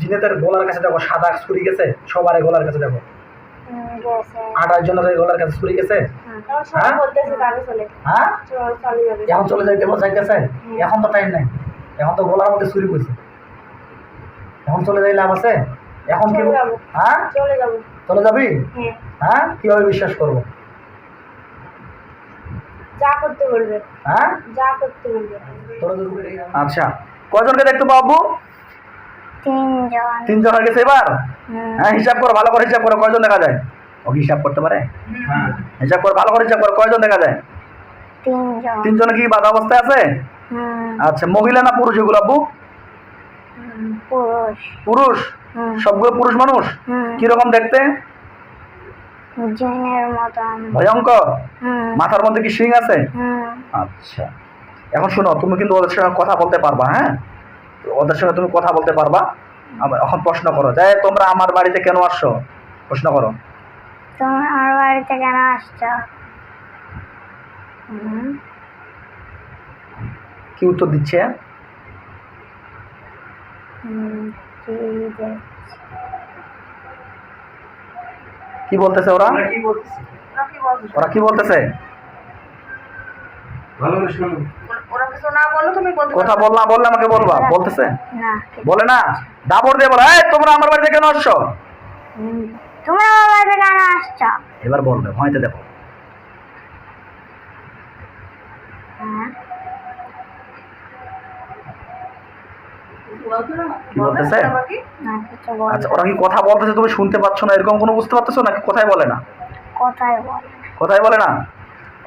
জিনেতের গলার কাছে দেখো সাদা ছুরি গেছে, সবার গলার কাছে দেখো 28 জনের গলার কাছে ছুরি গেছে। হ্যাঁ এখন চলে যাইতে চাইতেছে, এখন তো টাইম নাই, এখন তো গলার মধ্যে ছুরি পড়ছে, এখন চলে যাই লাভ আছে? এখন কি হ্যাঁ চলে যাবি? হ্যাঁ কিভাবে বিশ্বাস করবো? যা করতে বলবে, হ্যাঁ যা করতে বলবে। আচ্ছা কয়জনকে দেখতে পাবো? 3 জন। 3 জন হয়ে গেছে এবার। হ্যাঁ হিসাব করো, ভালো করে হিসাব করো, কয়জন দেখা যায়? ও হিসাব করতে পারে? হ্যাঁ হিসাব করো, ভালো করে হিসাব করো, কয়জন দেখা যায়? 3 জন। 3 জন কি বাধা অবস্থায় আছে? আচ্ছা মহিলা না পুরুষ এগুলো আব্বু? পুরুষ। পুরুষ? সবগুলো পুরুষ মানুষ? কিরকম দেখতে? জিনের মতন। ভয়ঙ্কর? মাথার মধ্যে কি শিং আছে? আচ্ছা এখন শোনো, তুমি কিন্তু ওদের সঙ্গে কথা বলতে পারবা। হ্যাঁ ওদের সঙ্গে তুমি কথা বলতে পারবা। এখন প্রশ্ন করো, যাই তোমরা আমার বাড়িতে কেন আসছো? প্রশ্ন করো। তুমি আমার বাড়িতে কেন আসছো? কি উত্তর দিচ্ছে? কি বলতেছে ওরা? ওরা কি বলতেছে? কথা বললে আমাকে বলবা। বলতেছে বলে না, দাবর দিয়ে বলো, এই তোমরা আমার বাড়িতে কেন আসছো? তুমি আমার বাড়িতে কেন আসছো? এবার বলবে, ভয়তে দেখো। কি বলতেছে? আচ্ছা ওরা কি কথা বলতেছে তুমি শুনতে পাচ্ছ না, এরকম কোনো বুঝতে পারতেছো নাকি? কথাই বলে না? কথাই বলে না।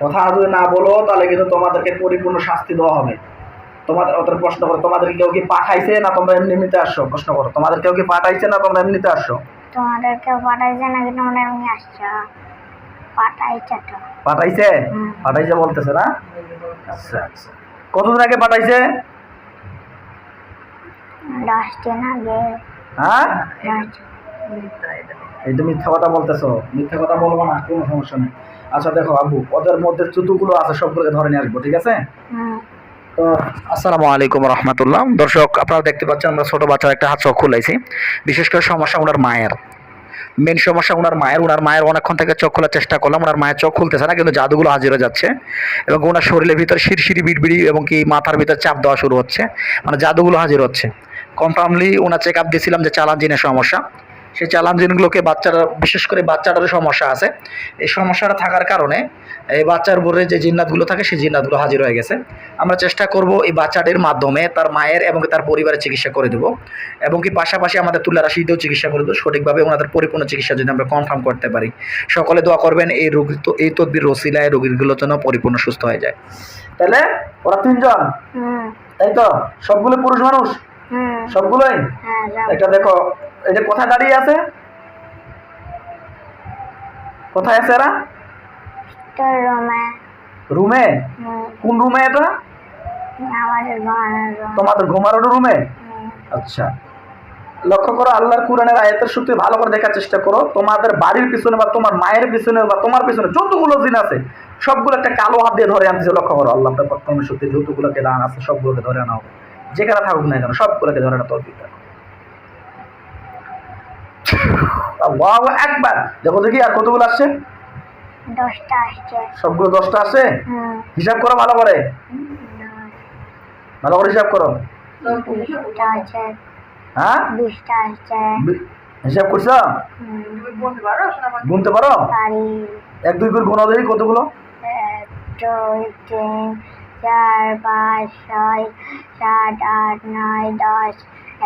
কথা যদি না বলো তাহলে কিন্তু তোমাদেরকে পরিপূর্ণ শাস্তি দেওয়া হবে। তোমাদের ওদের প্রশ্ন করো, তোমাদের কেউ কি পাঠাইছে না তোমরা এমনিতে আসছো? প্রশ্ন করো, তোমাদের কেউ কি পাঠাইছে না তোমরা এমনিতে আসছো? তোমাদের কেউ পাঠাইছে নাকি তোমরা এমনি আসছো? পাঠাইছে তো। পাঠাইছে? পাঠাইছে বলতেছে না? আচ্ছা আচ্ছা কতদিন আগে পাঠাইছে? 10 দিন আগে। হ্যাঁ এই তো মিথ্যা কথা বলতেছো। মিথ্যা কথা বলবো না, কোনো সমস্যা নেই। আচ্ছা দেখো আব্বু, ওদের মধ্যে যতগুলো আছে সবগুলোকে ধরে নিয়ে আসবো, ঠিক আছে? তো আসসালামু আলাইকুম রহমতুল্লাহ। দর্শক আপনারা দেখতে পাচ্ছেন আমরা ছোট বাচ্চার একটা হাত চোখ খুলাইছি। বিশেষ করে সমস্যা ওনার মায়ের, মেন সমস্যা ওনার মায়ের অনেকক্ষণ থেকে চোখ খোলার চেষ্টা করলাম, ওনার মায়ের চোখ খুলতেছে না, কিন্তু জাদুগুলো হাজির হয়ে যাচ্ছে এবং ওনার শরীরের ভিতর শিরশিরি বিড়বিড়ি এবং কি মাথার ভিতর চাপ দেওয়া শুরু হচ্ছে, মানে জাদুগুলো হাজির হচ্ছে। কনফার্মলি ওনার চেক আপ দিয়েছিলাম যে চালান জিনের সমস্যা। সেই চালান জিনগুলোকে বাচ্চারা, বিশেষ করে বাচ্চাটারও সমস্যা আছে। এই সমস্যাটা থাকার কারণে এই বাচ্চার উপরে যে জিন্নাতগুলো থাকে সেই জিন্নাতগুলো হাজির হয়ে গেছে। আমরা চেষ্টা করব এই বাচ্চাটির মাধ্যমে তার মায়ের এবং তার পরিবারের চিকিৎসা করে দেবো এবং কি পাশাপাশি আমাদের তুলা রাশিতেও চিকিৎসা করে দেবো সঠিকভাবে, ওনাদের পরিপূর্ণ চিকিৎসা যদি আমরা কনফার্ম করতে পারি। সকলে দোয়া করবেন এই রোগী, তো এই তদবির রসিলায় রোগীগুলোর জন্য পরিপূর্ণ সুস্থ হয়ে যায়। তাহলে ওরা 3 জন, তাই তো? সবগুলো পুরুষ মানুষ? সবগুলোই? এটা দেখো, এটা কোথায় দাঁড়িয়ে আছে? কোথায় আছে এরা? রুমে? কোন রুমে এটা? তোমাদের ঘুমানোর রুমে? আচ্ছা লক্ষ্য করো, আল্লাহর কুরআনের আয়াতের সূত্রে ভালো করে দেখার চেষ্টা করো। তোমাদের বাড়ির পিছনে বা তোমার মায়ের পিছনে বা তোমার পিছনে যতগুলো জিন আছে সবগুলো একটা কালো হাত দিয়ে ধরে আনতেছে। লক্ষ্য করো, আল্লাহ প্রথমে সত্যি যতগুলোকে দান আছে সবগুলোকে ধরে আনা হবে, যেখানে থাকুক না কেন সবগুলোকে ধরে আনা তৌফিক দাও। আল্লাহু আকবার। দেখো দেখি আর কতগুলো আসছে? 10টা আসছে। সবগুলো 10টা আসছে? হিসাব করো ভালো করে, ভালো করে হিসাব করো। 20টা আছে। হ্যাঁ 20টা আসছে। হিসাব করছো? গুনতে পারো? 1 2 করে গোনা দেখি কতগুলো? 1 2 3 4 5 6 7 8 9 10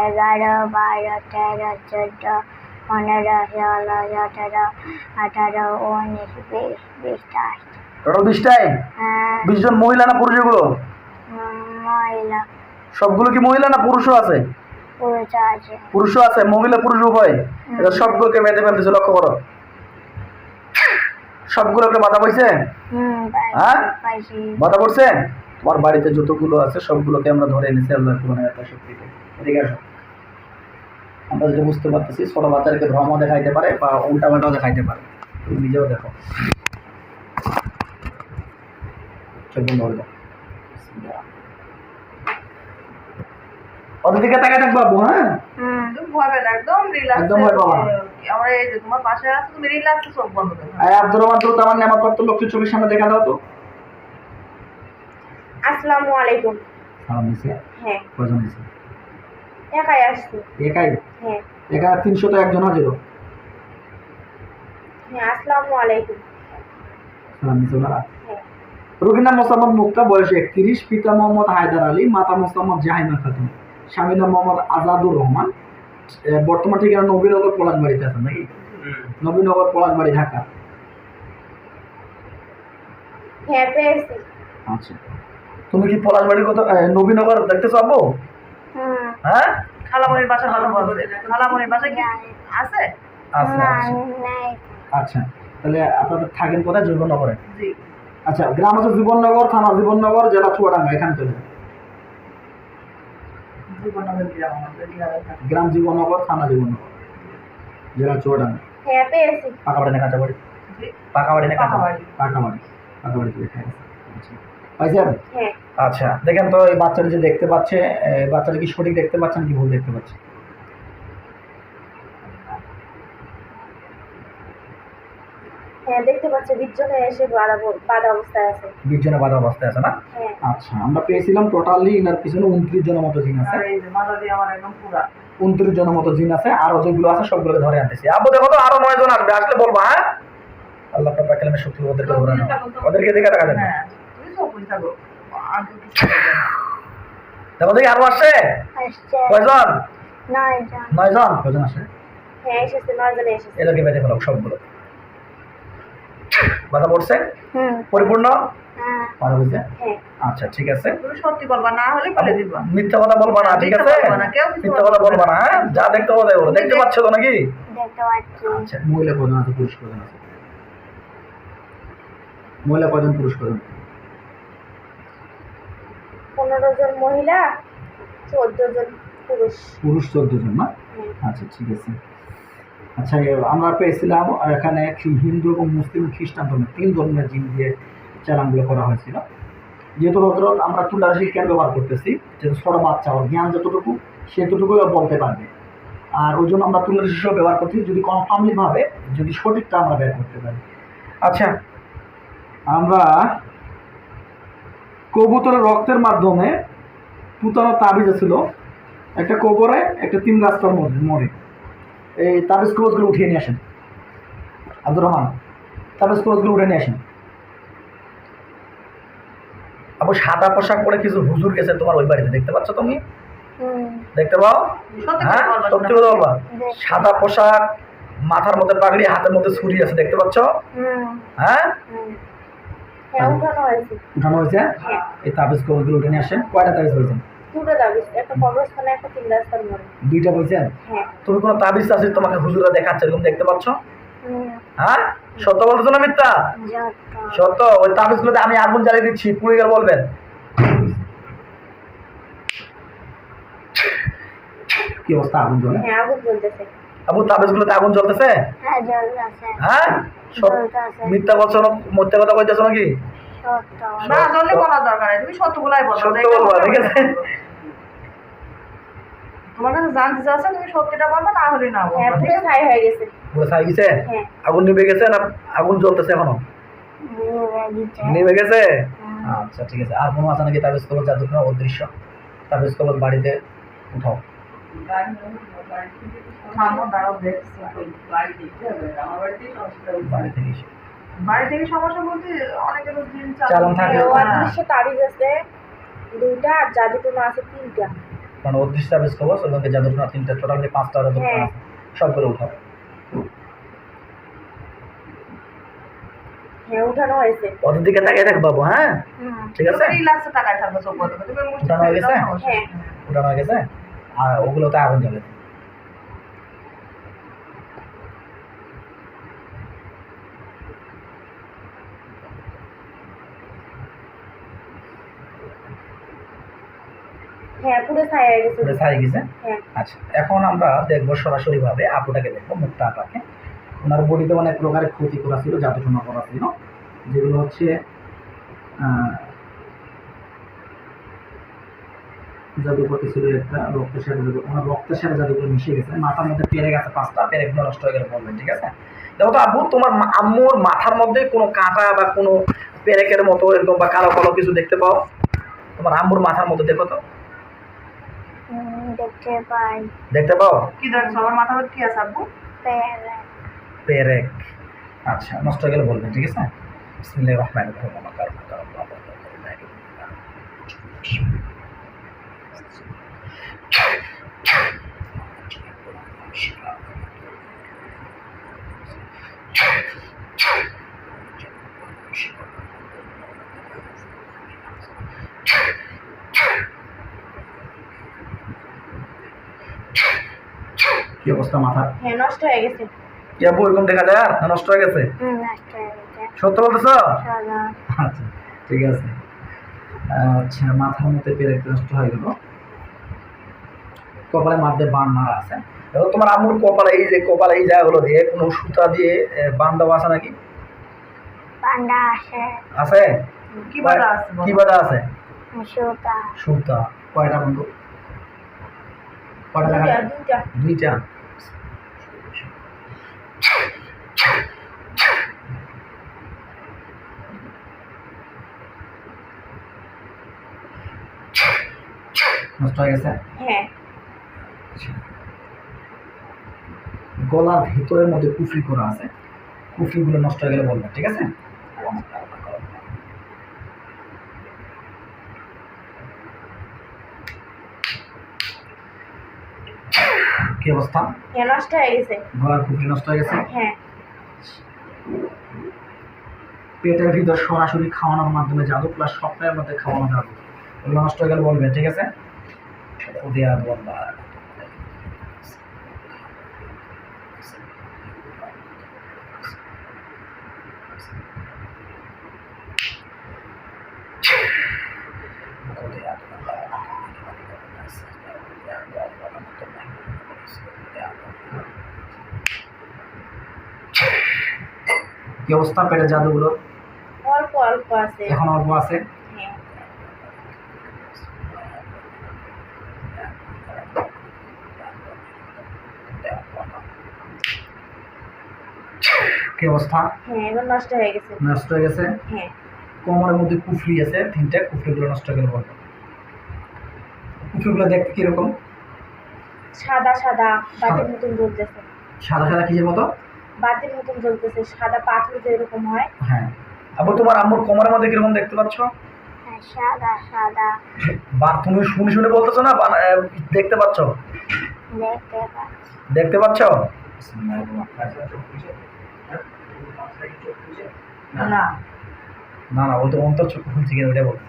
11 12 13 14 15 16 17 18 19 20 20টা আসছে। টোটাল 20টাই? 20 জন মহিলা না পুরুষ এগুলো? মহিলা। সবগুলো কি মহিলা না পুরুষও আছে? পুরুষও আছে, মহিলা পুরুষ উভয়। এটা সবগুলোকে বেঁধে ফেলতেছে। লক্ষ্য করো, সবগুলোকে বাধা পড়ছে? হ্যাঁ বাধা পড়ছে। তোমার বাড়িতে যতগুলো আছে সবগুলোকে আমরা ধরে এনেছি আল্লাহর কুরআনের একটা শক্তিতে। এদিকে আসো। আমরা যেটা বুঝতে পারতেছি, ছোট বাচ্চাদেরকে ভ্রম দেখাইতে পারে বা উল্টা পাল্টাও দেখাইতে পারে। তুমি নিজেও দেখো। ওদের দিকে তাকায় থাকবো আব্বু। হ্যাঁ হবে না, একদম রিল্যাক্স। একদম ভয় পাবা না। আমরা এই যে তোমার পাশে আছি, তুমি রিল্যাক্সে চোখ বন্ধ করো। এই আব্দুর রহমান তো আমার নামাজ পড়তো লক্ষ্মী চোখের সামনে দেখা দাও তো। আসসালামু আলাইকুম। সালাম দিছে। হ্যাঁ, কয়জন দিছে? একাই আসছি। একাই? হ্যাঁ এখানে 300 তো একজন হাজির। হ্যাঁ, আসসালামু আলাইকুম। সালাম দিছে ওনারা। হ্যাঁ রোগীর নাম মোসাম্মদ মুক্তা, বয়স 31, পিতা মোহাম্মদ হায়দার আলী, মাতা মোসাম্মদ জাহিমা খাতুন, স্বামী নাম মোহাম্মদ আজাদুর রহমান। বর্তমান ঠিকানা নবীনগর পলাশবাড়িতে আছেন নাকি? নবীনগর পলাশবাড়ি, ঢাকা। হ্যাঁ, পেয়েছি। আচ্ছা, তুমি কি পলাশবাড়ির কথা নবীনগর দেখতেছো আব্বু? হুম। হ্যাঁ, খালামণির বাসা কথা বলছে, খালামণির বাসা কি আছে? আচ্ছা না, আচ্ছা নাই। আচ্ছা, তাহলে আপনাদের থাকেন কোথায়? জীবননগরে। জি। আচ্ছা, গ্রাম হচ্ছে জীবননগর, থানা জীবননগর, জেলা চুয়াডাঙ্গা, এখানে চলে যান। জীবননগর গ্রাম, আমাদের গ্রামে থাকে। গ্রাম জীবননগর, থানা জীবননগর, জেলা চুয়াডাঙ্গা। হ্যাঁ, পেয়েছি। পাকা বাড়ি না কাঁচা বাড়ি? জি। পাকা বাড়ি না কাঁচা বাড়ি? পাকা পাকা বাড়ি। পাকা বাড়ি থেকে খাই। আচ্ছা, পাইছেন? হ্যাঁ আচ্ছা, দেখেন তো এই বাচ্চাটা যে দেখতে পাচ্ছে, বাচ্চাটা কি সঠিক দেখতে পাচ্ছেন কি ভুল দেখতে পাচ্ছে? হ্যাঁ, দেখতে পাচ্ছি বিজ্জনে এসে বাধা অবস্থায় আছে। 20 জনের বাধা অবস্থায় আছে না? হ্যাঁ আচ্ছা, আমরা পেয়েছিলাম টোটালি এনার পিছনে 29 জনের মতো জিন আছে। আর এই যে মাথা দিয়ে আমার একদম পুরা। 29 জনের মতো জিন আছে, আরো যেগুলো আছে সবগুলোকে ধরে আনতেছি। আব্বু দেখো তো আরো 9 জন আসবে, আসলে বলবা। হ্যাঁ, আল্লাহ পাক কালামে শক্তি ওদেরকে ধরে নাও, ওদেরকে দেখে দেখা যাবে। হ্যাঁ, তুমি সব বুঝে থাকো, আগে কিছু বলবে না। দেখো দেখি আরো আসছে আসছে। কয়জন? 9 জন। 9 জন। কয়জন আসে? হ্যাঁ, এসেছে, 9 জন এসেছে। এদেরকে বেঁধে ফেলো সবগুলো। বাধা পড়ছে হুম। পরিপূর্ণ? হ্যাঁ বাধা হয়েছে? হ্যাঁ। আচ্ছা, ঠিক আছে। তুমি সত্যি বলবা, না হলে বলে দিবা। মিথ্যা কথা বলবা না, ঠিক আছে? মিথ্যা বলবা না, কেউ কিছু মিথ্যা কথা বলবা না। হ্যাঁ, যা দেখতে হবে তাই বলো। দেখতে পাচ্ছ তো নাকি? দেখতে পাচ্ছি। আচ্ছা, মহিলা কজন আছে, পুরুষ কজন আছে? মহিলা কজন, পুরুষ কজন? 15 জন মহিলা, 14 জন পুরুষ। পুরুষ 14 জন না? হুম। আচ্ছা, ঠিক আছে। আচ্ছা, আমরা পেয়েছিলাম এখানে হিন্দু এবং মুসলিম খ্রিস্টান ধর্মের 3 ধর্মের জিন দিয়ে চালানগুলো করা হয়েছিল। যেহেতু হজরত আমরা তুলারাশি কেন ব্যবহার করতেছি, যেহেতু ছোট বাচ্চা ওর জ্ঞান যতটুকু সেতটুকু বলতে পারবে, আর ওই জন্য আমরা তুলারাশি সহ ব্যবহার করছি, যদি কনফার্মলি ভাবে যদি সঠিকটা আমরা ব্যবহার করতে পারি। আচ্ছা, আমরা কবুতরের রক্তের মাধ্যমে পুতানো তাবিজ ছিল একটা কবরে, একটা 3 রাস্তার মোড়ে। এই তাবিজ কবজগুলো উঠিয়ে নিয়ে আসেন আব্দুর রহমান, তাবিজ কবজগুলো উঠে নিয়ে আসেন। আবু সাদা পোশাক পরে কিছু হুজুর গেছে তোমার ওই বাড়িতে, দেখতে পাচ্ছ তুমি? হুম। দেখতে পাও? সত্যি হ্যাঁ, কথা বলবা, সত্যি কথা বলবা। দেখতে। সাদা পোশাক, মাথার মধ্যে পাগড়ি, হাতের মধ্যে ছুরি আছে, দেখতে পাচ্ছ? হুম। হ্যাঁ, হুম। হ্যাঁ, উঠানো হয়েছে। উঠানো হয়েছে। হ্যাঁ। এই তাবিজ কবজগুলো উঠে নিয়ে আসেন। কয়টা তাবিজ হয়েছে? 2টা তাবিজ, একটা কবরস্থানে, একটা 3 রাস্তার মোড়ে। 2টা হয়েছে। হ্যাঁ। তুমি কোনো তাবিজ আছে তোমাকে হুজুরা দেখাচ্ছে এরকম দেখতে পাচ্ছ? হুম। হ্যাঁ, সত্য বলতেছো না মিথ্যা? যত। সত্য। ওই তাবিজগুলোতে আমি আগুন জ্বালিয়ে দিচ্ছি, পুড়ে গেলে বলবেন। কি অবস্থা, আগুন জ্বলে? হ্যাঁ, আগুন জ্বলতেছে। আবু তাবিজগুলোতে আগুন জ্বলতেছে? হ্যাঁ, জ্বলতেছে। হ্যাঁ, জ্বলতেছে। মিথ্যা বলছো না, মিথ্যা কথা কইতেছো নাকি? সত্য। না জলদি বলার দরকার নেই, তুমি সত্য বলাই বলবা। সত্য যেটা বলবা, বলবে ঠিক আছে? তোমার কাছে জানতে চাচ্ছে, তুমি সত্যিটা বলবা, না হলে না হ্যাঁ, বলবা। পুরো ছাই হয়ে গেছে। পুরো ছাই গেছে? হ্যাঁ। আগুন নিভে গেছে না আগুন জ্বলতেছে এখনো? নিভে গেছে। হ্যাঁ। আচ্ছা, ঠিক আছে। আর কোনো আছে নাকি তাবিজ কবজ জাদুকর অদৃশ্য তাবিজ কবজ বাড়িতে উঠাও? থামো, দাঁড়াও, দেখছি। বাড়ি থেকে এসে। বাড়ি থেকে সমস্যা বলতে অনেকের দিন চালান থাকে। ও অদৃশ্য তাবিজ আছে 2টা, আর জাদুটোনা আছে 3টা। মানে অদৃশ্য তাবিজ কবজ এবং জাদুকর 3টা, টোটাল 5টা জাদুকর হ্যাঁ। আছে, সবগুলো উঠাও। হ্যাঁ, উঠানো হয়েছে। ওদের দিকে তাকিয়ে থাক বাবু। হ্যাঁ, হুম। ঠিক আছে। রিল্যাক্সে টাকায় থাকবে চোখ বন্ধ করে। তুমি মুষ্টি উঠানো হয়ে গেছে? ফেলে দাও, সমস্যা হ্যাঁ। নেই। উঠানো হয়ে গেছে, আর ওগুলোতে আগুন জ্বলে। হ্যাঁ, পুরো ছাই হয়ে গেছে। পুরো ছাই গেছে। হ্যাঁ। আচ্ছা, এখন আমরা দেখবো সরাসরি ভাবে আপুটাকে দেখবো, মুক্তা আপাকে। ওনার বডিতে অনেক প্রকারের ক্ষতি করা ছিল, জাদুটোনা করা ছিল, যেগুলো হচ্ছে জাদুকর ছিল একটা রক্তের সাথে জাদু, আমার রক্তের সাথে জাদুকর মিশে গেছে, মাথার মধ্যে পেরে গেছে 5টা, পেরেকগুলো নষ্ট হয়ে গেলে বলবেন, ঠিক আছে? দেখো তো আব্বু, তোমার আম্মুর মাথার মধ্যে কোনো কাঁটা বা কোনো পেরেকের মতো এরকম বা কালো কালো কিছু দেখতে পাও? তোমার আম্মুর মাথার মধ্যে দেখো তো, দেখতে পাই। দেখতে পাও? কি দেখছো আমার মাথার মধ্যে কি আছে আব্বু? পেরে পেরেক। আচ্ছা, নষ্ট হয়ে গেলে বলবেন, ঠিক আছে? বিসমিল্লাহির রহমানির রহিম। কি অবস্থা মাথার? হ্যাঁ নষ্ট হয়ে গেছে। কি আব্বু, এরকম দেখা যায় আর নষ্ট হয়ে গেছে? নষ্ট হয়ে গেছে। সত্য বলতেছ? সাদা আচ্ছা, ঠিক আছে। আচ্ছা, মাথার মধ্যে পেরেক নষ্ট হয়ে গেল, কপালে মাধ্যমে বান মারা আছে। এবার তোমার আম্মুর কপালে, এই যে কপালে এই জায়গাগুলো দিয়ে কোনো সুতা দিয়ে বান দেওয়া আছে নাকি? পান্ডা আছে। আছে? কি বাধা আছে বলো? কি বাধা আছে? সুতা সুতা। কয়টা বন্ধু? কয়টা দেখা যায়? দুইটা। দুইটা। নষ্ট হয়ে গেছে? হ্যাঁ গলার ভিতরের মধ্যে কুফরি করা আছে, কুফরিগুলো নষ্ট হয়ে গেলে বলবেন, ঠিক আছে? কি অবস্থা? হ্যাঁ নষ্ট হয়ে গেছে। গলার কুফরি নষ্ট হয়ে গেছে? হ্যাঁ পেটের ভিতর সরাসরি খাওয়ানোর মাধ্যমে জাদু, প্লাস স্বপ্নের মধ্যে খাওয়ানো জাদু, এগুলো নষ্ট হয়ে গেলে বলবেন, ঠিক আছে? উদিয়াত বলবা। কি অবস্থা পেটের জাদুগুলো? অল্প অল্প আছে। এখন অল্প আছে? হ্যাঁ কি অবস্থা? হ্যাঁ এবার নষ্ট হয়ে গেছে। নষ্ট হয়ে গেছে? হ্যাঁ কোমরের মধ্যে কুফরি আছে 3টা, কুফরিগুলো নষ্ট হয়ে গেলে বলবো। কুফরিগুলো দেখতে কিরকম? সাদা সাদা বাতির মতন জ্বলতেছে। সাদা সাদা কিসের মতো? বাতির মতন জ্বলতেছে, সাদা পাথর যেরকম হয়। হ্যাঁ। আবার তোমার আম্মুর কোমরের মধ্যে কিরকম দেখতে পাচ্ছ? সাদা সাদা বা তুমি শুনে শুনে বলতেছো না, দেখতে পাচ্ছ? দেখতে পাই। দেখতে পাচ্ছ? না না না, ও তো অন্তর চক্ষু খুলছে কিনা ওইটা বলতে।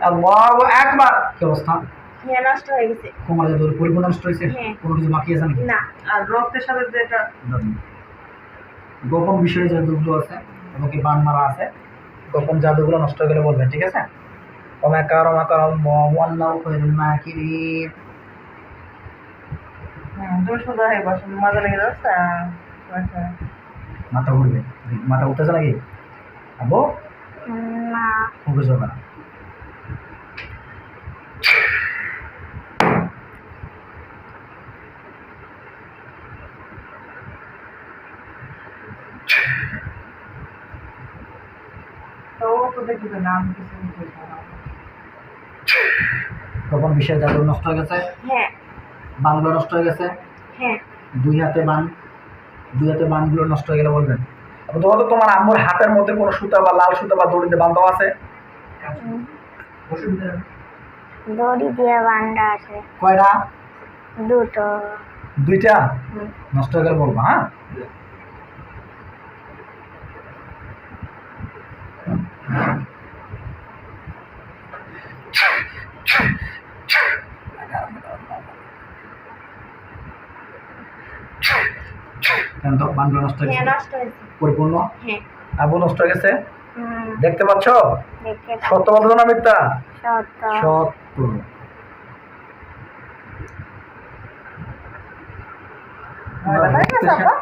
আল্লাহু আকবার। কি অবস্থা? হ্যাঁ নষ্ট হয়ে গেছে। কোমরের ভিতরে পরিপূর্ণ নষ্ট হয়েছে? হ্যাঁ। কোনো কিছু বাকি আছে নাকি? না আর রক্তের সাথে যেটা গোপন বিষয়ে জাদুগুলো আছে এবং কি বান মারা আছে, গোপন জাদুগুলো নষ্ট হয়ে গেলে বলবেন, ঠিক আছে? ওমাকার ওমাকার আল্লাহু খায়রুল মাকিরিন। তুমি শুধু হয়ে বসো, মজা লেগে যাচ্ছে। মাথা ঘুরবে, মাথা উঠতেছে নাকি আব্বু? না ফোকাস হবে না। তো তো দেখবে না আমি কিছু বলবো না। গোপন বিষয়ে জাদু নষ্ট হয়ে গেছে, হ্যাঁ বানগুলো নষ্ট হয়ে গেছে, হ্যাঁ দুই হাতে বানগুলো নষ্ট হয়ে গেলে বলবেন। আবার তোমার তো তোমার আম্মুর হাতের মধ্যে কোনো সুতা বা লাল সুতা বা দড়িতে বাঁধা আছে? দড়ি দিয়ে বান্ডা আছে। কয়টা? দুটো। দুইটা। নষ্ট হয়ে গেলে বলবো, হ্যাঁ? কেন তো বানগুলো নষ্ট হয়ে হ্যাঁ গেছে নষ্ট হয়েছে। পরিপূর্ণ? হ্যাঁ আব্বু নষ্ট হয়ে গেছে? দেখতে পাচ্ছ? দেখতে পাই। সত্য বলছো না মিথ্যা? সত্য। সত্য।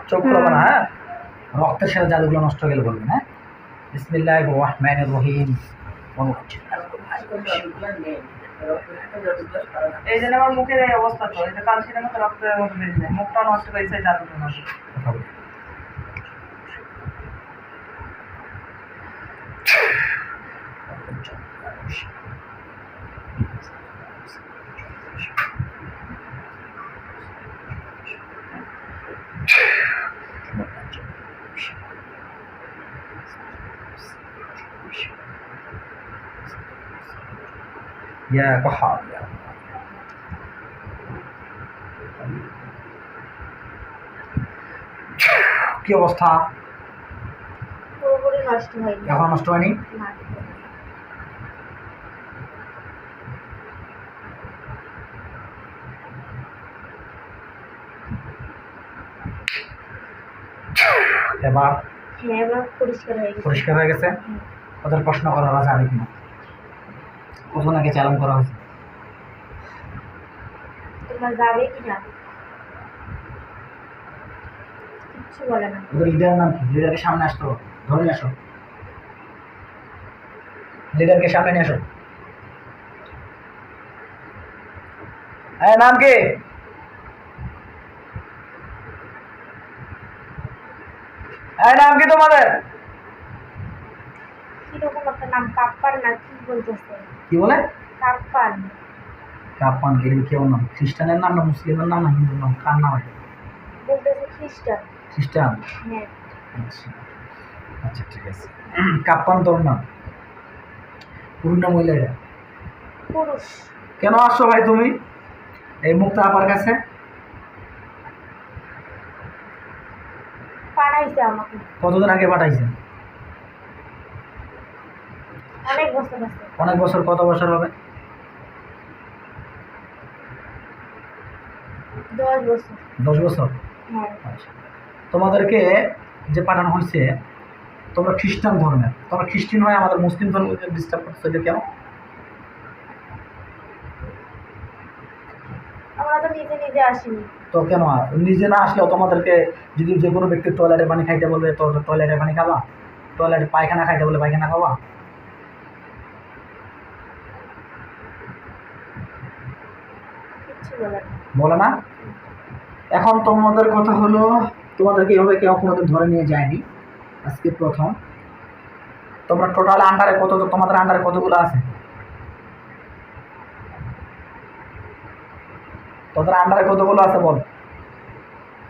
চোখ করবো না, হ্যাঁ? রক্তের সাথে জাদুগুলো নষ্ট হয়ে গেলে বলবেন, হ্যাঁ? বিসমিল্লাহির রহমানির রহিম। এই জন্য আমার মুখের এই অবস্থা, তো এটা কাল সেটা মতো রক্তের মতো বেরিয়ে যায়, মুখটা নষ্ট করেছে জাদুটা নষ্ট। কথা বলি। يا قحار يا কি অবস্থা? পুরোপুরি নষ্ট হয়নি। এখন নষ্ট হয়নি? না। এবার হ্যাঁ, এবার পরিষ্কার হয়ে গেছে। পরিষ্কার হয়ে গেছে। ওদের প্রশ্ন করার আছে আমি কিনা কত নাকি চালান করা হয়েছে? তোমরা যাবে কি না? কিচ্ছু বলে না। ওদের লিডারের নাম কি? লিডারকে সামনে আসতো, ধরে নিয়ে আসো। লিডারকে সামনে নিয়ে আসো। নাম কি? নাম কি তোমাদের? কিরকম একটা নাম, কাপ্পার না কি বলতেছে? কি বলে? কাপ্পার। কাপ্পান এরকম কেউ নাম? খ্রিস্টানের নাম না মুসলিমের নাম না হিন্দুর নাম? কার নাম এটা? বলতেছে খ্রিস্টান। খ্রিস্টান? হ্যাঁ। আচ্ছা আচ্ছা, ঠিক আছে। কাপ্পান তোর নাম? পুরুষ না মহিলা এটা? পুরুষ। কেন আসছো ভাই তুমি এই মুক্তা আপার কাছে? পাঠাইছে আমাকে। কতদিন আগে পাঠাইছেন? অনেক বছর আছে। অনেক বছর? কত বছর হবে? 10 বছর। 10 বছর? হ্যাঁ। আচ্ছা, তোমাদেরকে যে পাঠানো হয়েছে, তোমরা খ্রিস্টান ধর্মের, তোমরা খ্রিস্টান হয়ে আমাদের মুসলিম ধর্মকে ডিস্টার্ব করছো, এটা কেন? আমরা তো নিজে নিজে আসিনি। তো কেন নিজে না আসলেও তোমাদেরকে যদি যে কোনো ব্যক্তি টয়লেটে পানি খাইতে বলবে তো টয়লেটে পানি খাবা? টয়লেটে পায়খানা খাইতে বলে পায়খানা খাবা? কিচ্ছু বলে না। বলে না? এখন তোমাদের কথা হলো, তোমাদেরকে এভাবে কেউ কোনোদিন ধরে নিয়ে যায়নি, আজকে প্রথম। তোমরা টোটাল আন্ডারে কত, তোমাদের আন্ডারে কতগুলো আছে? তোদের আন্ডারে কতগুলো আছে বল?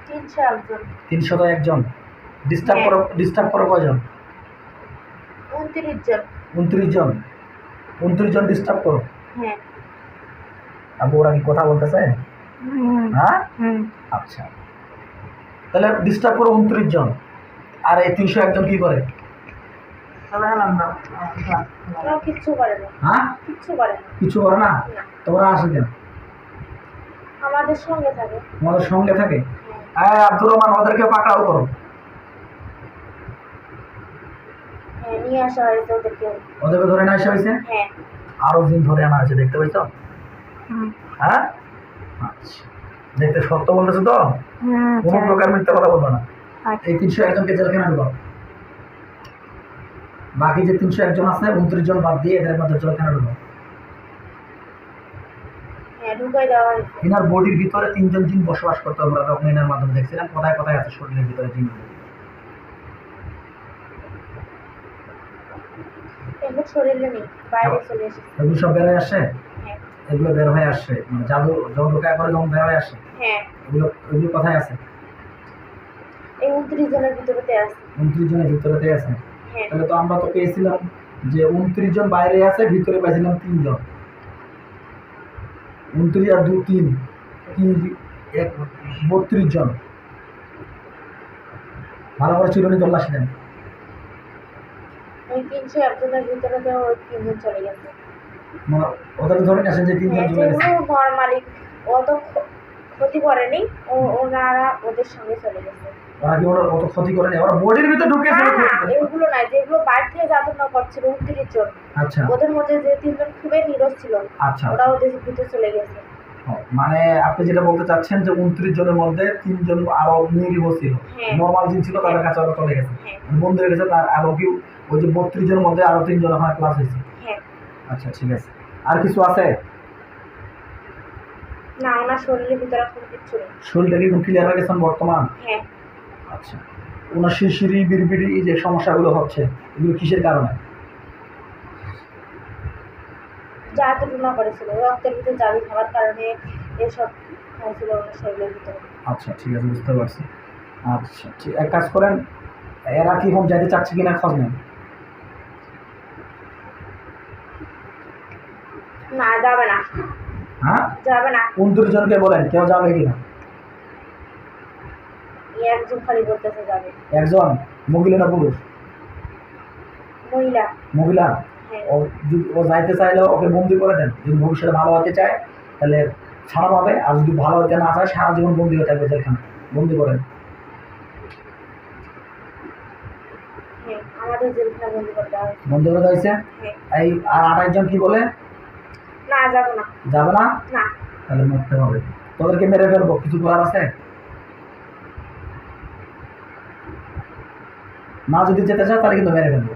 301 জন। 301 জন। ডিস্টার্ব করো কয়জন? 29 জন। 29 জন। 29 জন ডিস্টার্ব করো। হ্যাঁ। আবু ওরা কি কথা বলতেছে? হ্যাঁ, আচ্ছা, তাহলে ডিস্টার্ব করো 29 জন। আর এই 301 জন কি করে? ওরা কিচ্ছু করে না। হ্যাঁ, কিচ্ছু করে না। কিছু করে না? না। তোমরা আসে কেন? আমাদের সঙ্গে থাকে। তোমাদের সঙ্গে থাকে? হ্যাঁ, আব্দুর রহমান ওদেরকে পাকড়াও করো। হ্যাঁ, নিয়ে আসা হয়েছে ওদেরকে। ওদেরকে ধরে নিয়ে আসা হয়েছে? হ্যাঁ। আরো দিন ধরে আনা হয়েছে, দেখতে পাইছো? হ্যাঁ, আচ্ছা, দেখতে সত্য বলতেছো তো? কোনো প্রকার মিথ্যা কথা বলবো না। এই 301 জনকে জেলখানা ঢুকাও। বাকি যে 301 জন আছে 29 জন বাদ দিয়ে এদের মধ্যে জেলখানা ঢুকাও। হ্যাঁ, ঢুকাই দেওয়া হয়েছে। এনার বডির ভিতরে 3 জন জিন বসবাস করতে হবে, আপনি এনার মাধ্যমে দেখছিলেন কোথায় কোথায় আছে শরীরের ভিতরে জিন। এগুলো শরীরে নেই, বাইরে চলে এসেছে। এগুলো সব বের হয়ে আসে? হ্যাঁ। এগুলো বের হয়ে আসে মানে জাদু যখন ঢোকায় করে যখন বের হয়ে আসে হ্যাঁ। এগুলো কোথায় আছে? এই 29 জনের ভিতরেতে আছে। 29 জনের ভিতরেতে আছে? হ্যাঁ। তাহলে তো আমরা তো পেয়েছিলাম যে 29 জন বাইরে আছে, ভিতরে পাইছিলাম 3 জন। 29 আর 2 3 32 জন। ভালো করে চিরুনি তল্লাশি দেন। ওই 301 জনের ভিতরেতে ওই 3 জন চলে গেছে। ওদের ধরে নিয়ে আসেন যে 3 জন হ্যাঁ, চলে গেছে। যেগুলো নর্মালি অত ক্ষতি করেনি, ওনারা ওদের সঙ্গে চলে গেছে। ওরা কি ওরা অত ক্ষতি করেনি? ওরা বডির ভিতরে ঢুকেছিল। এগুলো নাই, যেগুলো বাইরে থেকে জাদু না করছিল 29 জন। আচ্ছা, ওদের মধ্যে যে 3 জন খুবই নীরব ছিল, আচ্ছা, ওরা ওদের ভিতরে চলে গেছে। মানে আপনি যেটা বলতে চাচ্ছেন যে 29 জনের মধ্যে 3 জন আরো নিরীহ ছিল, হ্যাঁ। নর্মাল জিন ছিল, তাদের কাছে ওরা চলে গেছে, হ্যাঁ। মানে বন্ধ হয়ে গেছে। তার আরো কি ওই যে 32 জনের মধ্যে আরো 3 জন ওখানে ক্লাস হয়েছে? হ্যাঁ। আচ্ছা ঠিক আছে। আর কিছু আছে? না, ওনার শরীরের ভিতরে কোনো কিছু নেই। শরীরটা কি ক্লিয়ার হয়ে গেছেন বর্তমান? হ্যাঁ। আচ্ছা, ওনার শিরশিরি বিড়বিড়ি এই যে সমস্যাগুলো হচ্ছে, এগুলো কিসের কারণে? জাদু টুনা করেছিল, রক্তের ভিতরে জাদু খাওয়ার কারণে এসব হয়েছিল ওনার শরীরের ভিতরে। আচ্ছা ঠিক আছে, বুঝতে পারছি। আচ্ছা ঠিক, এক কাজ করেন, এরা কি হোম যাইতে চাচ্ছে কিনা খোঁজ নেন। না, যাবে না। হ্যাঁ, যাবে না। 29 জনকে বলেন কেউ যাবে কিনা। একজন খালি বলতেছে যাবে। একজন, মহিলা না পুরুষ? মহিলা। মহিলা। হ্যাঁ। ও যাইতে চাইলে ওকে বন্দি করে দেন। যদি ভবিষ্যতে ভালো হতে চায় তাহলে ছাড়া পাবে, আর যদি ভালো হতে না চায় সারা জীবন বন্দি হয়ে থাকবে জেলখানা। বন্দি করেন। হ্যাঁ, আমাদের জেলখানা বন্দি করে দেওয়া হয়েছে। বন্দি করে হয়েছে। হ্যাঁ। এই আর 28 জন কি বলে? না, যাবো না। যাবে না? না। তাহলে মরতে হবে। তোদেরকে মেরে ফেলবো, কিছু করার আছে? না যদি যেতে চাও তাহলে কিন্তু মেরে ফেলবো।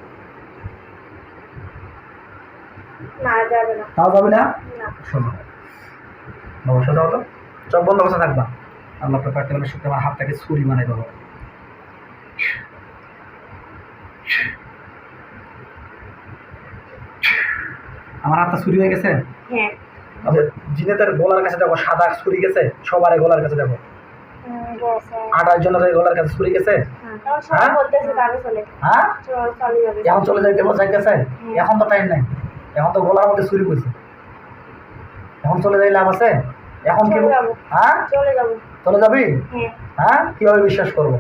না, যাবে না। তাও যাবে না? না। শোনো বাবা, সোজা হতো, চোখ বন্ধ বসে থাকবা। আল্লাহ তো পারতে গেলে সত্যি আমার হাতটাকে ছুরি বানাই দেবো। আমার হাতটা ছুরি হয়ে গেছে। হ্যাঁ। আমাদের জিনেদের গলার কাছে দেখো সাদা ছুরি গেছে, সবার গলার কাছে দেখো। গেছে। 28 জনের গলার কাছে ছুরি গেছে। এখন সবাই বলতেছে যাবে চলে। হ্যাঁ, চলে যাবে। এখন চলে যাইতে চাইতেছে। এখন তো টাইম নাই, এখন তো গলার মধ্যে ছুরি পড়ছে। এখন চলে যাই লাভ আছে? এখন কি? চলে যাবো। হ্যাঁ, চলে যাবো। চলে যাবি? হ্যাঁ। হ্যাঁ, কিভাবে বিশ্বাস করবো?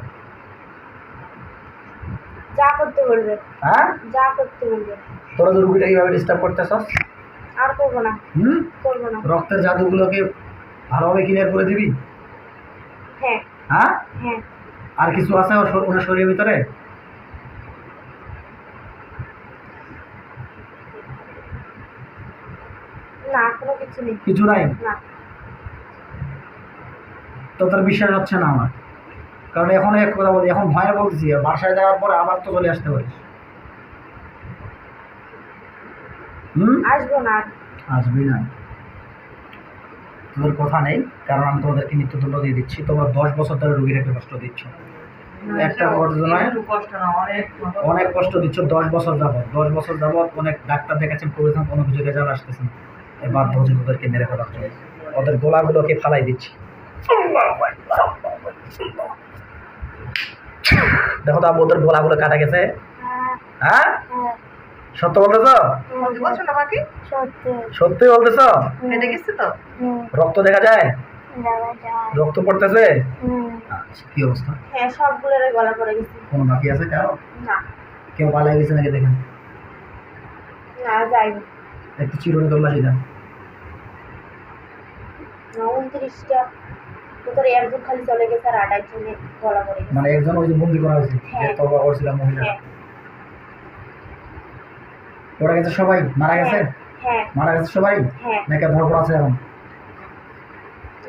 যা করতে বলবে। হ্যাঁ, যা করতে বলবে। তোরা তো রুগীটা কিভাবে ডিস্টার্ব করতেছস? আর করবো না। করবো না। রক্তের জাদুগুলোকে ভালোভাবে ক্লিয়ার করে দিবি? হ্যাঁ। হ্যাঁ, হ্যাঁ। আর কিছু আছে ওনার শরীরের ভিতরে? না, কোনো কিছু নেই। কিছু নাই? না। তো তোর বিশ্বাস হচ্ছে না আমার, কারণ এখন এক কথা বলি, এখন ভয়ে বলছি, বাসায় যাওয়ার পরে আবার তো চলে আসতে পারিস। আসবো না। আসবি না? তোদের কথা নেই, কারণ আমি তোমাদেরকে মৃত্যুদণ্ড দিয়ে দিচ্ছি। তোমরা 10 বছর ধরে রোগীটাকে কষ্ট দিচ্ছ। একটা ঘটনায় কষ্ট না, অনেক কষ্ট দিচ্ছ 10 বছর যাবত। 10 বছর যাবত অনেক ডাক্তার দেখাচ্ছেন, করেছেন, কোনো কিছু রেজাল্ট আসতেছে না। বাধ্য হচ্ছে তোদেরকে মেরে ফেলার জন্য। ওদের গোলাগুলোকে ফালাই দিচ্ছি। দেখো তো আবু, ওদের গোলাগুলো কাটা গেছে। হ্যাঁ, সত্য বলতেছ? বলছো না বাকি? সত্যি বলতেছ? কেটে গেছে তো? রক্ত দেখা যায়? রক্ত পড়তেছে? আচ্ছা, কি অবস্থা? হ্যাঁ, সবগুলোর গলা পড়ে গেছে। কোনো বাকি আছে কারো? না। কেউ পালাই গেছে নাকি দেখেন? না, যাইনি। একটু চিরুনি তল্লাশি দেন। 29টা ভিতরে একজন খালি চলে গেছে আর 28 জনের গলা পড়ে গেছে। মানে একজন ওই যে বন্দি করা হয়েছে, যে হ্যাঁ। তওবা করছিলাম মহিলা, হ্যাঁ। ওরা গেছে সবাই? মারা গেছে? হ্যাঁ। মারা গেছে সবাই? হ্যাঁ। নাকি ধরপড় আছে এখন?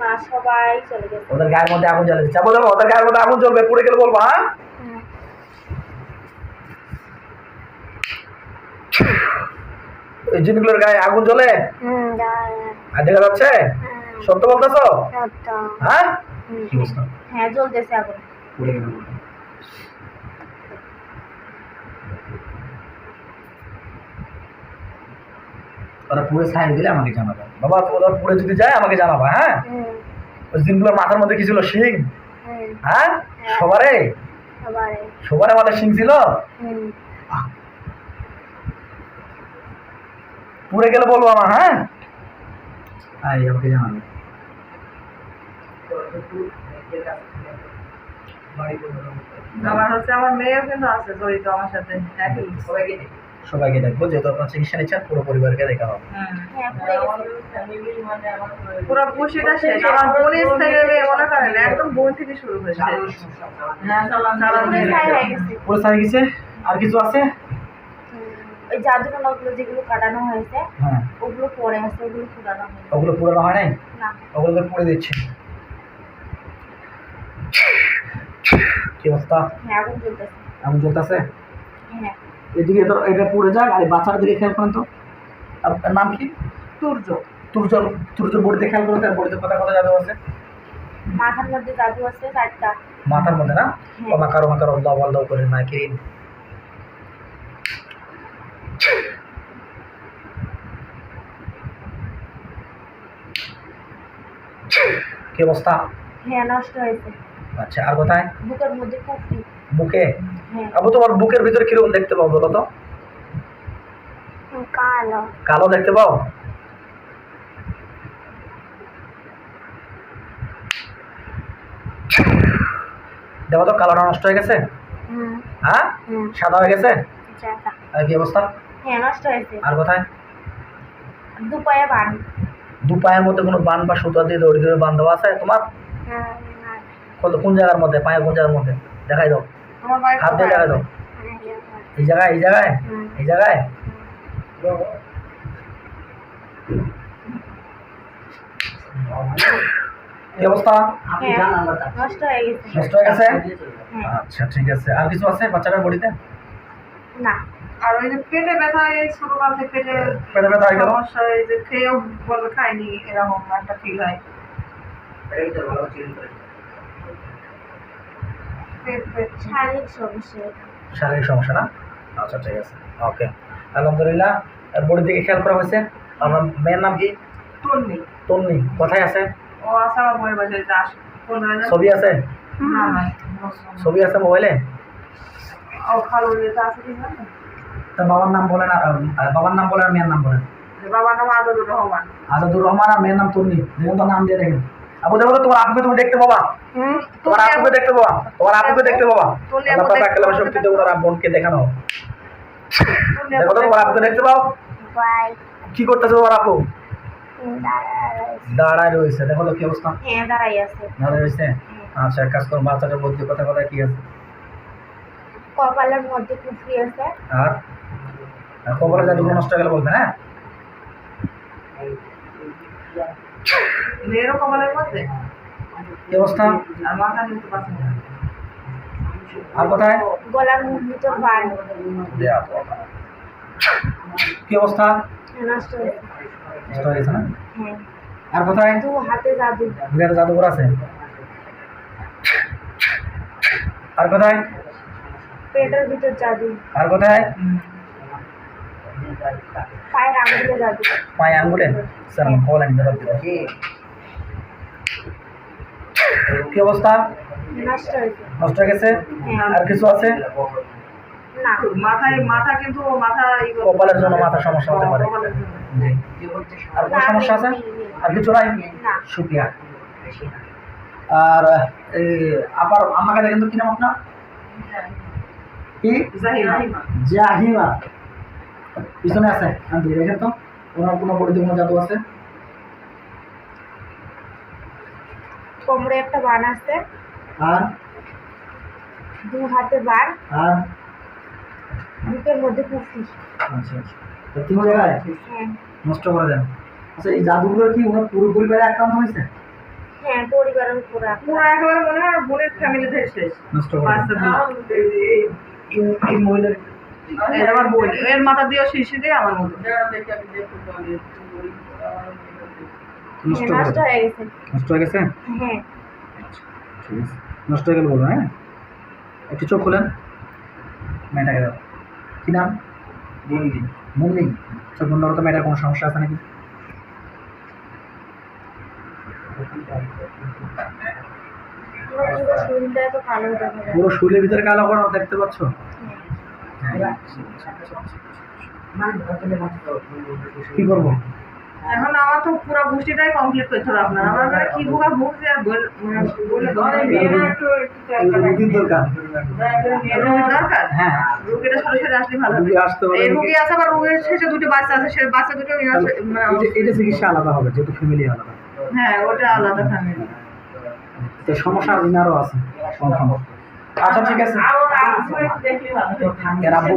না, সবাই চলে গেছে। ওদের গায়ের মধ্যে আগুন জ্বলে দিচ্ছে। বলবো ওদের গায়ের মধ্যে আগুন জ্বলবে, পুড়ে গেলে বলবো। হ্যাঁ, ওই জিনগুলোর গায়ে আগুন জ্বলে আর দেখা যাচ্ছে? সত্য বলতেছ? হ্যাঁ, কি অবস্থা? হ্যাঁ, জ্বলতেছে আগুন। পুড়ে গেল। ওরা পুরো ছাই দিলে আমাকে জানাবা বাবা। ওরা পুড়ে যদি যায় আমাকে জানাবা। হ্যাঁ, ওই জিনগুলোর মাথার মধ্যে কি ছিল? শিং? হ্যাঁ, সবারে সবারে মাথায় শিং ছিল। পুড়ে গেলে বলবো আমার। হ্যাঁ, আমাকে জানাবে। আবার হচ্ছে আমার মেয়েও কিন্তু আছে জড়িত আমার সাথে একই। সবাইকে দেখবো, যেহেতু আপনার চিকিৎসা নিচ্ছেন, পুরো পরিবারকে দেখা হবে। হ্যাঁ, পুড়ে গেছে। পুরো খুশিটা শেষ। আমার বোনের ছেলে মেয়ে মনে করেন একদম বোন থেকে শুরু হয়েছে। পুরো ছাই হয়ে গেছে। পুরো ছাই গেছে। আর কিছু আছে? ওই জাদুটোনাগুলো যেগুলো কাটানো হয়েছে হ্যাঁ, ওগুলো পরে আছে, ওগুলো ফুটানো হয়নি। ওগুলো পুরানো হয় নাই, না, ওগুলোকে পুড়ে দিচ্ছি। কি অবস্থা? হ্যাঁ আগুন জ্বলতেছে। আগুন জ্বলতেছে। হ্যাঁ, এদিকে তো এটা পুড়ে যাক, আর এই বাচ্চার দিকে খেয়াল করেন তো। আপনার নাম কি? সূর্য। তুর্য। তুর্য বড়িতে খেয়াল করো, তার বড়িতে কথা কথা জাদু আছে। মাথার মধ্যে জাদু আছে 4টা। মাথার মধ্যে না? হ্যাঁ। মাকারো মাকারো আল্লাহ আল্লাহ করে না কিরিন। কি অবস্থা? হ্যাঁ নষ্ট হয়েছে। আচ্ছা, আর কোথায়? বুকের মধ্যে কুফরি। বুকে? হ্যাঁ, আবু তোমার বুকের ভিতরে কিরকম দেখতে পাও বলো তো? কালো। কালো দেখতে পাও? দেখো তো কালোটা নষ্ট হয়ে গেছে। হুম হ্যাঁ, হুম সাদা হয়ে গেছে। জাতা। আর কি অবস্থা? হ্যাঁ নষ্ট হয়েছে। আর কোথায়? দুপায়ে বান। দু পায়ের মধ্যে কোনো বান বা সুতা দিয়ে দড়ি ধরে বান দেওয়া আছে তোমার? হ্যাঁ, কোন জায়গার মধ্যে? পায়ের কোন জায়গার মধ্যে? দেখাই দাও, আমার ভাই হাত দিয়ে দেখাই দাও। এই জায়গায়, এই জায়গায়, এই জায়গায়। কি অবস্থা? হ্যাঁ নষ্ট হয়ে গেছে। নষ্ট হয়ে গেছে? হ্যাঁ, আচ্ছা ঠিক আছে। আর কিছু আছে বাচ্চাটার বডিতে? না। আর ওই যে পেটে ব্যথা, এই ছোটকাল থেকে পেটে পেটে ব্যথা হয়ে গেল? সমস্যা, এই যে খেয়েও বলবে খাইনি, এরকম একটা ফিল হয়। পেট পেট শারীরিক সমস্যা এটা। শারীরিক সমস্যা না? আচ্ছা ঠিক আছে, ওকে, আলহামদুলিল্লাহ। বডির দিকে খেয়াল করা হয়েছে। আমার মেয়ের নাম কি? তন্নি। তন্নি। কোথায় আছে? ও আছে আমার বইয়ের বাসায়, যে আসে 15 ছবি আছে? না না, ছবি আছে মোবাইলে? ও খালো যেটা আছে কি জানেন? তার বাবার নাম বলেন, আর বাবার নাম বলেন আর মেয়ের নাম বলেন। যে বাবার নাম আজাদুর রহমান। আজাদুর রহমান আর মেয়ের নাম তন্নি। দেখুন তো, নাম দিয়ে দেখেন। আপু দেখো তো, তোমার আপুকে তুমি দেখতে পাবা। তোমার আপুকে দেখতে পাবা, তোমার আপুকে দেখতে পাবা। তন্নি আল্লাহ আপু তাআলা দেখতে কালামে পাবা। শক্তি দেবো, তার বোনকে দেখানো হোক। তন্নি দেখো আপু তো, তোমার আপুকে দেখতে পাও। বাই। কি করতেছে তোমার আপু? দাঁড়ায়। দাঁড়ায় রয়েছে। দেখো তো কি অবস্থা? হ্যাঁ দাঁড়াই আছে। দাঁড়ায় রয়েছে। আচ্ছা, এক কাজ করো, বাচ্চাটার বলতে কথা কথা কি আছে? কপালের মধ্যে কুফরি আছে। আর কবরের জাদুগুলো নষ্ট হয়ে গেলে বলবেন, হ্যাঁ? মেয়েরও কপালের মধ্যে, কি অবস্থা? আর মাথা নিতে পারছে না। আর কোথায়? গলার ভিতর বান। কি অবস্থা? নষ্ট হয়েছে। নষ্ট হয়ে গেছে না? হ্যাঁ, আর কোথায়? 2 হাতে জাদু। দুটো জাদুঘর আছে। আর কোথায়? পেটের ভিতর জাদু। আর কোথায়? পায়ের আঙুলে জাদু। পায়ে আঙ্গুলে? স্যার বলেন কি অবস্থা? নষ্ট হয়েছে। নষ্ট হয়ে গেছে? হ্যাঁ। আর কিছু আছে? না। মাথা কিন্তু মাথা কপালের জন্য মাথার সমস্যা হতে পারে। কপালের জন্য। জি। আর কোনো সমস্যা আছে? আর কিছু নাই? না। শুক্রিয়া। আর এই আবার আমাকে দেখেন তো, কি নাম আপনার? কি? জাহিমা। জাহিমা। পিছনে আছে, আন্টি দেখেন তো, ওনার কোনো বডিতে কোনো জাদু আছে? কোমরে একটা বান আছে। আর 2 হাতে বান। আর বুকের মধ্যে কুফরি। আচ্ছা আচ্ছা, তো তিন জায়গায় হ্যাঁ, নষ্ট করে দেন। আচ্ছা, এই জাদুগুলো কি ওনার পুরো পরিবারে অ্যাকাউন্ট হয়েছে? হ্যাঁ পরিবারের উপর পুরো একেবারে মনে হয় বোনের ফ্যামিলি থেকে শেষ। নষ্ট করে দেন। বাচ্চাগুলো। এই মহিলার এর আমার বোন, এর মাথা দিয়ে শিশি দিয়ে আমার মতো। নষ্ট হ্যাঁ, নষ্ট করে দেন। হয়ে গেছে। নষ্ট হয়ে গেছে? হ্যাঁ, ঠিক আছে, নষ্ট হয়ে গেল বলুন, হ্যাঁ? একটু চোখ খুলেন, মেয়েটাকে দাও। কি নাম? মুন্নি। মুন্নি। চোখ বন্ধ করো তো, মেয়েটার কোনো সমস্যা আছে নাকি? পুরো শরীরটা এত কালো দেখা যায়। পুরো শরীরের ভিতরে কালো করে দেখতে পাচ্ছ? কি করবো? এখন আমার তো পুরো গোষ্ঠীটাই কমপ্লিট করতে হবে আপনার। আমার মানে কি ভুগা ভুগছে আর বলে রুগীর দরকার। দরকার। হ্যাঁ, রুগীটা সরাসরি আসলে ভালো হবে। রুগী আসতে পারে। এই রুগী আছে, আবার রুগীর শেষে 2টি বাচ্চা আছে, সেই বাচ্চা দুটো এটা চিকিৎসা আলাদা হবে, যেহেতু ফ্যামিলি আলাদা। হ্যাঁ, ওটা আলাদা ফ্যামিলি। তো সমস্যা ইনারও আছে কনফার্ম। আচ্ছা ঠিক আছে। দেখলে ভালো এর আব্বু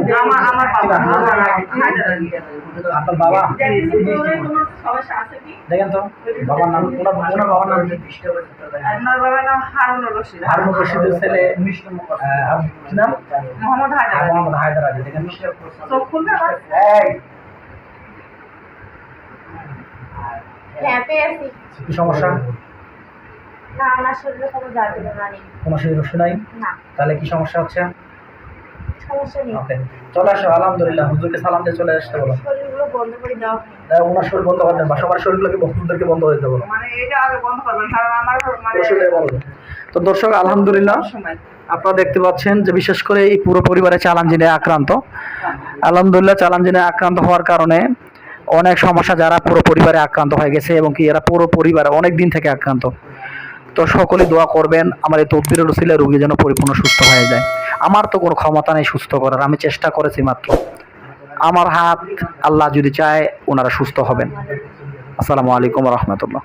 আমার কি বাবা নাম? আপনার বাবা কোনো সমস্যা আছে কি দেখেন তো বাবার নাম ওনার বাবার নাম কি? আপনার বাবার নাম হারুনুর রশিদ হারুন রশিদের ছেলে কি নাম? মোহাম্মদ হায়দার আলী। মোহাম্মদ হায়দার আলী। দেখেন চোখ খুলবে আবার? এই, হ্যাঁ পেয়েছি। কি সমস্যা? না আমার শরীরে কোনো জাদু টোনা নেই। কোনো সমস্যা নাই? না তাহলে কি সমস্যা হচ্ছে? সমস্যা নেই। ওকে, চলে আসো। আলহামদুলিল্লাহ, হুজুরকে সালাম দিয়ে চলে আসতে বলো। শরীরগুলো বন্ধ করে দেওয়া হয়। ওনার শরীর বন্ধ করে দেন বা সবার শরীরগুলোকে হুজুরদেরকে বন্ধ হয়ে দিতে বলো। মানে এটা আগে বন্ধ করবেন কারণ আমার মানে অসুবিধা বলো। তো দর্শক আলহামদুলিল্লাহ সময় আপনারা দেখতে পাচ্ছেন যে বিশেষ করে এই পুরো পরিবারে চ্যালেঞ্জিনে আক্রান্ত। আলহামদুলিল্লাহ চ্যালেঞ্জিনে আক্রান্ত হওয়ার কারণে অনেক সমস্যা যারা পুরো পরিবারে আক্রান্ত হয়ে গেছে এবং কি এরা পুরো পরিবারে অনেক দিন থেকে আক্রান্ত। তো সকলেই দোয়া করবেন আমার এই তদবিরের উসিলে রোগী যেন পরিপূর্ণ সুস্থ হয়ে যায়। আমার তো কোনো ক্ষমতা নেই সুস্থ করার, আমি চেষ্টা করেছি মাত্র। আমার হাত আল্লাহ যদি চায় ওনারা সুস্থ হবেন। আসসালামু আলাইকুম রহমতুল্লাহ।